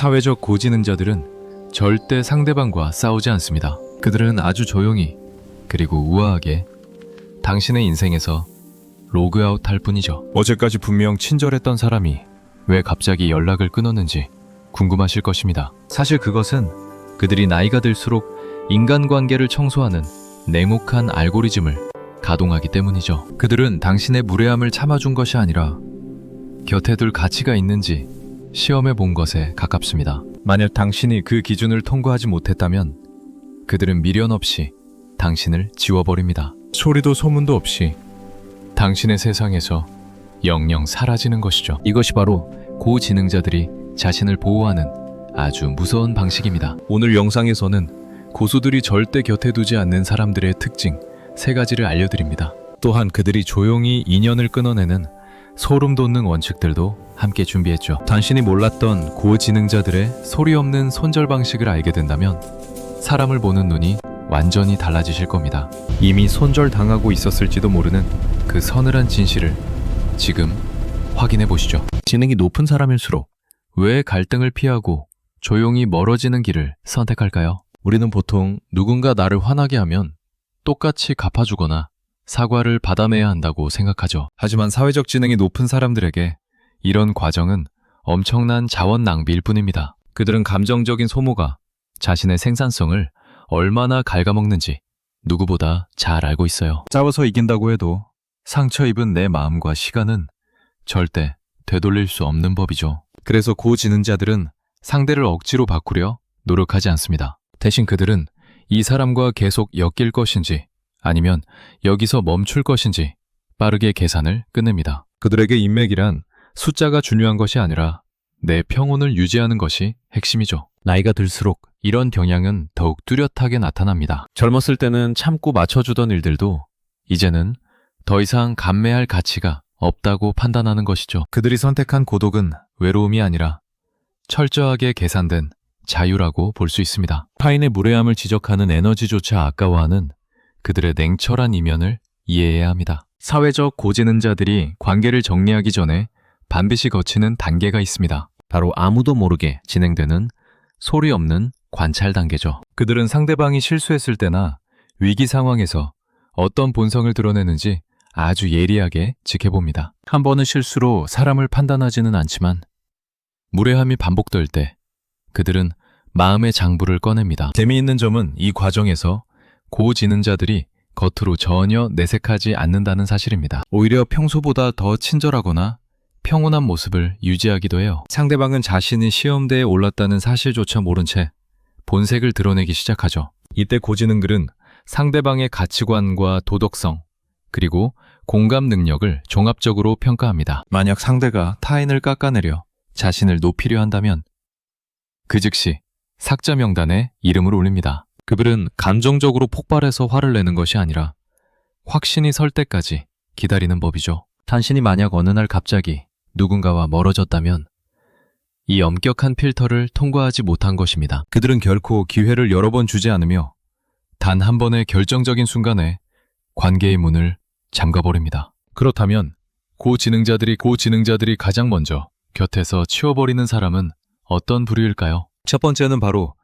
사회적 고지능자들은 절대 상대방과 싸우지 않습니다. 그들은 아주 조용히 그리고 우아하게 당신의 인생에서 로그아웃 할 뿐이죠. 어제까지 분명 친절했던 사람이 왜 갑자기 연락을 끊었는지 궁금하실 것입니다. 사실 그것은 그들이 나이가 들수록 인간관계를 청소하는 냉혹한 알고리즘을 가동하기 때문이죠. 그들은 당신의 무례함을 참아준 것이 아니라 곁에 둘 가치가 있는지 시험해 본 것에 가깝습니다. 만약 당신이 그 기준을 통과하지 못했다면 그들은 미련 없이 당신을 지워버립니다. 소리도 소문도 없이 당신의 세상에서 영영 사라지는 것이죠. 이것이 바로 고지능자들이 자신을 보호하는 아주 무서운 방식입니다. 오늘 영상에서는 고수들이 절대 곁에 두지 않는 사람들의 특징 3가지를 알려드립니다. 또한 그들이 조용히 인연을 끊어내는 소름 돋는 원칙들도 함께 준비했죠. 당신이 몰랐던 고지능자들의 소리 없는 손절 방식을 알게 된다면 사람을 보는 눈이 완전히 달라지실 겁니다. 이미 손절당하고 있었을지도 모르는 그 서늘한 진실을 지금 확인해 보시죠. 지능이 높은 사람일수록 왜 갈등을 피하고 조용히 멀어지는 길을 선택할까요? 우리는 보통 누군가 나를 화나게 하면 똑같이 갚아주거나 사과를 받아내야 한다고 생각하죠. 하지만 사회적 지능이 높은 사람들에게 이런 과정은 엄청난 자원 낭비일 뿐입니다. 그들은 감정적인 소모가 자신의 생산성을 얼마나 갉아먹는지 누구보다 잘 알고 있어요. 싸워서 이긴다고 해도 상처 입은 내 마음과 시간은 절대 되돌릴 수 없는 법이죠. 그래서 고지능자들은 상대를 억지로 바꾸려 노력하지 않습니다. 대신 그들은 이 사람과 계속 엮일 것인지 아니면 여기서 멈출 것인지 빠르게 계산을 끝냅니다. 그들에게 인맥이란 숫자가 중요한 것이 아니라 내 평온을 유지하는 것이 핵심이죠. 나이가 들수록 이런 경향은 더욱 뚜렷하게 나타납니다. 젊었을 때는 참고 맞춰주던 일들도 이제는 더 이상 감내할 가치가 없다고 판단하는 것이죠. 그들이 선택한 고독은 외로움이 아니라 철저하게 계산된 자유라고 볼 수 있습니다. 타인의 무례함을 지적하는 에너지조차 아까워하는 그들의 냉철한 이면을 이해해야 합니다. 사회적 고지능자들이 관계를 정리하기 전에 반드시 거치는 단계가 있습니다. 바로 아무도 모르게 진행되는 소리 없는 관찰 단계죠. 그들은 상대방이 실수했을 때나 위기 상황에서 어떤 본성을 드러내는지 아주 예리하게 지켜봅니다. 한 번의 실수로 사람을 판단하지는 않지만 무례함이 반복될 때 그들은 마음의 장부를 꺼냅니다. 재미있는 점은 이 과정에서 고지능자들이 겉으로 전혀 내색하지 않는다는 사실입니다. 오히려 평소보다 더 친절하거나 평온한 모습을 유지하기도 해요. 상대방은 자신이 시험대에 올랐다는 사실조차 모른 채 본색을 드러내기 시작하죠. 이때 고지능들은 상대방의 가치관과 도덕성, 그리고 공감 능력을 종합적으로 평가합니다. 만약 상대가 타인을 깎아내려 자신을 높이려 한다면 그 즉시 삭제 명단에 이름을 올립니다. 그들은 감정적으로 폭발해서 화를 내는 것이 아니라 확신이 설 때까지 기다리는 법이죠. 당신이 만약 어느 날 갑자기 누군가와 멀어졌다면 이 엄격한 필터를 통과하지 못한 것입니다. 그들은 결코 기회를 여러 번 주지 않으며 단 한 번의 결정적인 순간에 관계의 문을 잠가버립니다. 그렇다면 고지능자들이 가장 먼저 곁에서 치워버리는 사람은 어떤 부류일까요? 첫 번째는 바로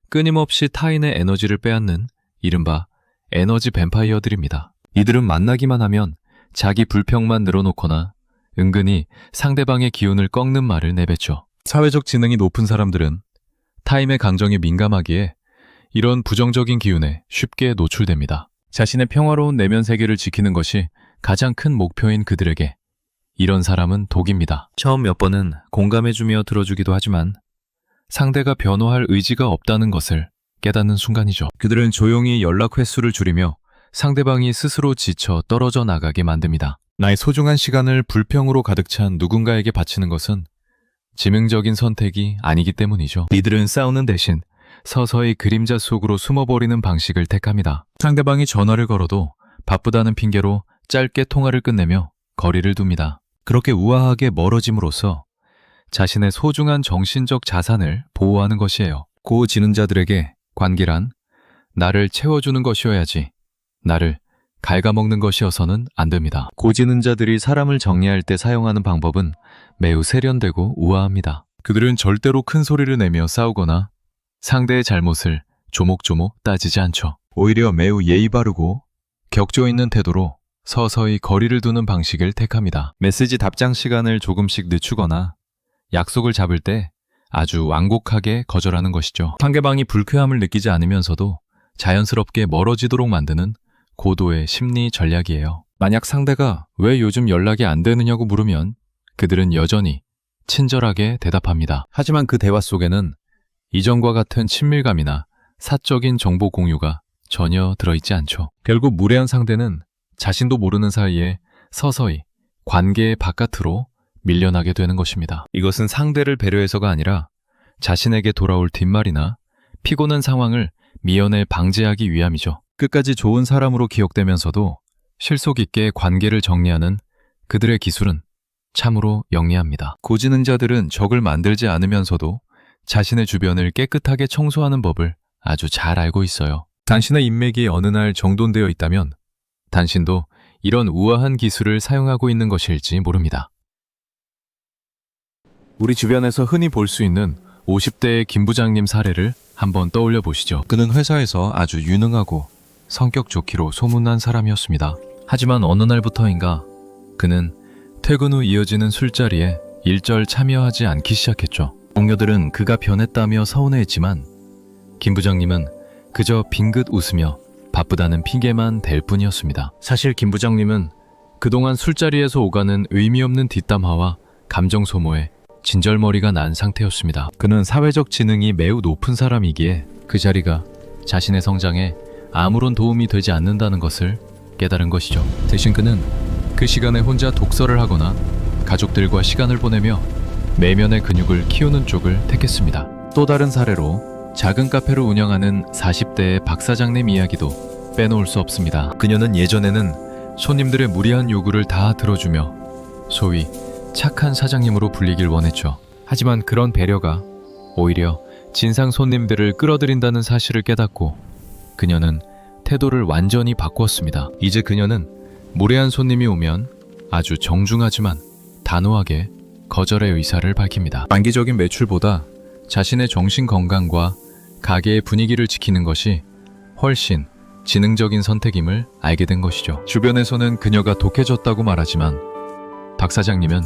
끊임없이 타인의 에너지를 빼앗는 이른바 에너지 뱀파이어들입니다. 이들은 만나기만 하면 자기 불평만 늘어놓거나 은근히 상대방의 기운을 꺾는 말을 내뱉죠. 사회적 지능이 높은 사람들은 타인의 감정에 민감하기에 이런 부정적인 기운에 쉽게 노출됩니다. 자신의 평화로운 내면 세계를 지키는 것이 가장 큰 목표인 그들에게 이런 사람은 독입니다. 처음 몇 번은 공감해주며 들어주기도 하지만 상대가 변호할 의지가 없다는 것을 깨닫는 순간이죠. 그들은 조용히 연락 횟수를 줄이며 상대방이 스스로 지쳐 떨어져 나가게 만듭니다. 나의 소중한 시간을 불평으로 가득 찬 누군가에게 바치는 것은 지명적인 선택이 아니기 때문이죠. 이들은 싸우는 대신 서서히 그림자 속으로 숨어버리는 방식을 택합니다. 상대방이 전화를 걸어도 바쁘다는 핑계로 짧게 통화를 끝내며 거리를 둡니다. 그렇게 우아하게 멀어짐으로써 자신의 소중한 정신적 자산을 보호하는 것이에요. 고지능자들에게 관계란 나를 채워주는 것이어야지 나를 갉아먹는 것이어서는 안 됩니다. 고지능자들이 사람을 정리할 때 사용하는 방법은 매우 세련되고 우아합니다. 그들은 절대로 큰 소리를 내며 싸우거나 상대의 잘못을 조목조목 따지지 않죠. 오히려 매우 예의 바르고 격조 있는 태도로 서서히 거리를 두는 방식을 택합니다. 메시지 답장 시간을 조금씩 늦추거나 약속을 잡을 때 아주 완곡하게 거절하는 것이죠. 상대방이 불쾌함을 느끼지 않으면서도 자연스럽게 멀어지도록 만드는 고도의 심리 전략이에요. 만약 상대가 왜 요즘 연락이 안 되느냐고 물으면 그들은 여전히 친절하게 대답합니다. 하지만 그 대화 속에는 이전과 같은 친밀감이나 사적인 정보 공유가 전혀 들어있지 않죠. 결국 무례한 상대는 자신도 모르는 사이에 서서히 관계의 바깥으로 밀려나게 되는 것입니다. 이것은 상대를 배려해서가 아니라 자신에게 돌아올 뒷말이나 피곤한 상황을 미연에 방지하기 위함이죠. 끝까지 좋은 사람으로 기억되면서도 실속 있게 관계를 정리하는 그들의 기술은 참으로 영리합니다. 고지능자들은 적을 만들지 않으면서도 자신의 주변을 깨끗하게 청소하는 법을 아주 잘 알고 있어요. 당신의 인맥이 어느 날 정돈되어 있다면 당신도 이런 우아한 기술을 사용하고 있는 것일지 모릅니다. 우리 주변에서 흔히 볼 수 있는 50대의 김 부장님 사례를 한번 떠올려 보시죠. 그는 회사에서 아주 유능하고 성격 좋기로 소문난 사람이었습니다. 하지만 어느 날부터인가 그는 퇴근 후 이어지는 술자리에 일절 참여하지 않기 시작했죠. 동료들은 그가 변했다며 서운해했지만 김 부장님은 그저 빙긋 웃으며 바쁘다는 핑계만 댈 뿐이었습니다. 사실 김 부장님은 그동안 술자리에서 오가는 의미 없는 뒷담화와 감정 소모에 진절머리가 난 상태였습니다. 그는 사회적 지능이 매우 높은 사람이기에 그 자리가 자신의 성장에 아무런 도움이 되지 않는다는 것을 깨달은 것이죠. 대신 그는 그 시간에 혼자 독서를 하거나 가족들과 시간을 보내며 내면의 근육을 키우는 쪽을 택했습니다. 또 다른 사례로 작은 카페를 운영하는 40대의 박 사장님 이야기도 빼놓을 수 없습니다. 그녀는 예전에는 손님들의 무리한 요구를 다 들어주며 소위 착한 사장님으로 불리길 원했죠. 하지만 그런 배려가 오히려 진상 손님들을 끌어들인다는 사실을 깨닫고 그녀는 태도를 완전히 바꾸었습니다. 이제 그녀는 무례한 손님이 오면 아주 정중하지만 단호하게 거절의 의사를 밝힙니다. 단기적인 매출보다 자신의 정신 건강과 가게의 분위기를 지키는 것이 훨씬 지능적인 선택임을 알게 된 것이죠. 주변에서는 그녀가 독해졌다고 말하지만 박 사장님은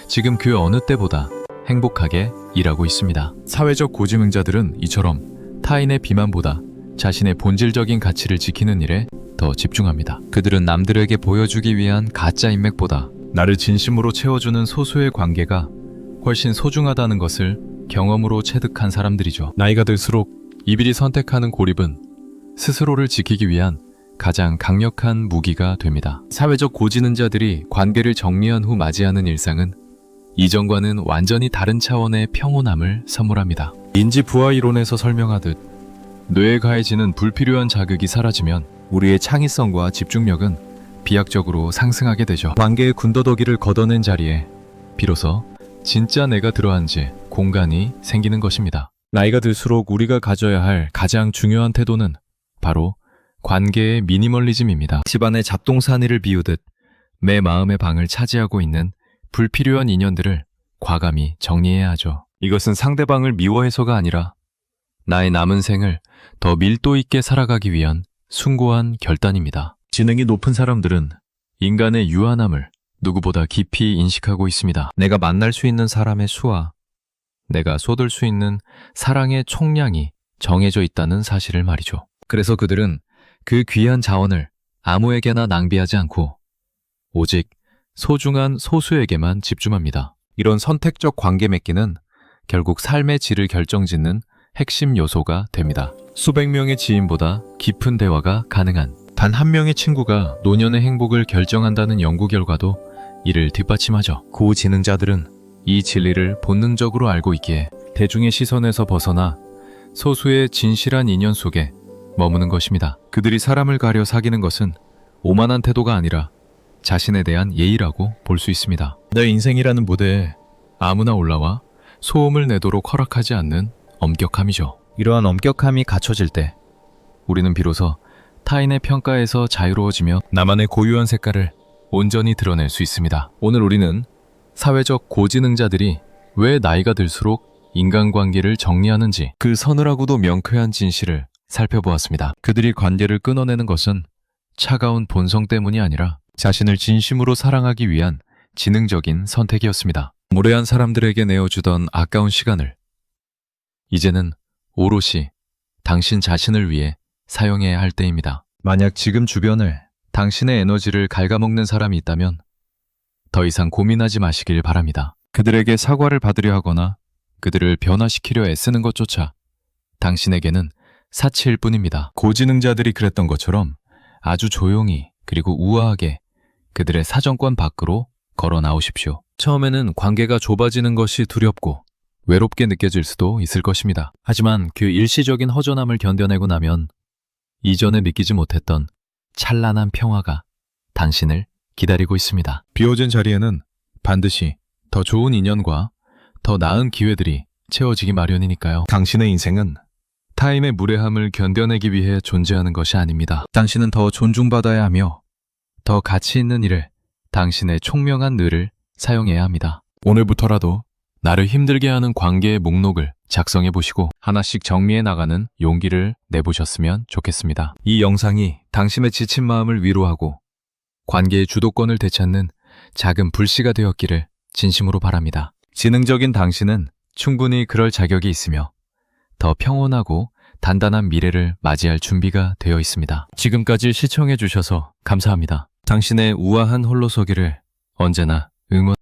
지금 그 어느 때보다 행복하게 일하고 있습니다. 사회적 고지능자들은 이처럼 타인의 비만보다 자신의 본질적인 가치를 지키는 일에 더 집중합니다. 그들은 남들에게 보여주기 위한 가짜 인맥보다 나를 진심으로 채워주는 소수의 관계가 훨씬 소중하다는 것을 경험으로 체득한 사람들이죠. 나이가 들수록 이들이 선택하는 고립은 스스로를 지키기 위한 가장 강력한 무기가 됩니다. 사회적 고지능자들이 관계를 정리한 후 맞이하는 일상은 이전과는 완전히 다른 차원의 평온함을 선물합니다. 인지 부하 이론에서 설명하듯 뇌에 가해지는 불필요한 자극이 사라지면 우리의 창의성과 집중력은 비약적으로 상승하게 되죠. 관계의 군더더기를 걷어낸 자리에 비로소 진짜 내가 들어앉을 공간이 생기는 것입니다. 나이가 들수록 우리가 가져야 할 가장 중요한 태도는 바로 관계의 미니멀리즘입니다. 집안의 잡동사니를 비우듯 내 마음의 방을 차지하고 있는 불필요한 인연들을 과감히 정리해야 하죠. 이것은 상대방을 미워해서가 아니라 나의 남은 생을 더 밀도 있게 살아가기 위한 숭고한 결단입니다. 지능이 높은 사람들은 인간의 유한함을 누구보다 깊이 인식하고 있습니다. 내가 만날 수 있는 사람의 수와 내가 쏟을 수 있는 사랑의 총량이 정해져 있다는 사실을 말이죠. 그래서 그들은 그 귀한 자원을 아무에게나 낭비하지 않고 오직 소중한 소수에게만 집중합니다. 이런 선택적 관계 맺기는 결국 삶의 질을 결정짓는 핵심 요소가 됩니다. 수백 명의 지인보다 깊은 대화가 가능한 단 한 명의 친구가 노년의 행복을 결정한다는 연구 결과도 이를 뒷받침하죠. 고지능자들은 이 진리를 본능적으로 알고 있기에 대중의 시선에서 벗어나 소수의 진실한 인연 속에 머무는 것입니다. 그들이 사람을 가려 사귀는 것은 오만한 태도가 아니라 자신에 대한 예의라고 볼 수 있습니다. 내 인생이라는 무대에 아무나 올라와 소음을 내도록 허락하지 않는 엄격함이죠. 이러한 엄격함이 갖춰질 때 우리는 비로소 타인의 평가에서 자유로워지며 나만의 고유한 색깔을 온전히 드러낼 수 있습니다. 오늘 우리는 사회적 고지능자들이 왜 나이가 들수록 인간관계를 정리하는지 그 서늘하고도 명쾌한 진실을 살펴보았습니다. 그들이 관계를 끊어내는 것은 차가운 본성 때문이 아니라 자신을 진심으로 사랑하기 위한 지능적인 선택이었습니다. 무례한 사람들에게 내어주던 아까운 시간을 이제는 오롯이 당신 자신을 위해 사용해야 할 때입니다. 만약 지금 주변을 당신의 에너지를 갉아먹는 사람이 있다면 더 이상 고민하지 마시길 바랍니다. 그들에게 사과를 받으려 하거나 그들을 변화시키려 애쓰는 것조차 당신에게는 사치일 뿐입니다. 고지능자들이 그랬던 것처럼 아주 조용히 그리고 우아하게 그들의 사정권 밖으로 걸어 나오십시오. 처음에는 관계가 좁아지는 것이 두렵고 외롭게 느껴질 수도 있을 것입니다. 하지만 그 일시적인 허전함을 견뎌내고 나면 이전에 믿기지 못했던 찬란한 평화가 당신을 기다리고 있습니다. 비워진 자리에는 반드시 더 좋은 인연과 더 나은 기회들이 채워지기 마련이니까요. 당신의 인생은 타인의 무례함을 견뎌내기 위해 존재하는 것이 아닙니다. 당신은 더 존중받아야 하며 더 가치 있는 일을 당신의 총명한 뇌를 사용해야 합니다. 오늘부터라도 나를 힘들게 하는 관계의 목록을 작성해 보시고 하나씩 정리해 나가는 용기를 내보셨으면 좋겠습니다. 이 영상이 당신의 지친 마음을 위로하고 관계의 주도권을 되찾는 작은 불씨가 되었기를 진심으로 바랍니다. 지능적인 당신은 충분히 그럴 자격이 있으며 더 평온하고 단단한 미래를 맞이할 준비가 되어 있습니다. 지금까지 시청해 주셔서 감사합니다. 당신의 우아한 홀로서기를 언제나 응원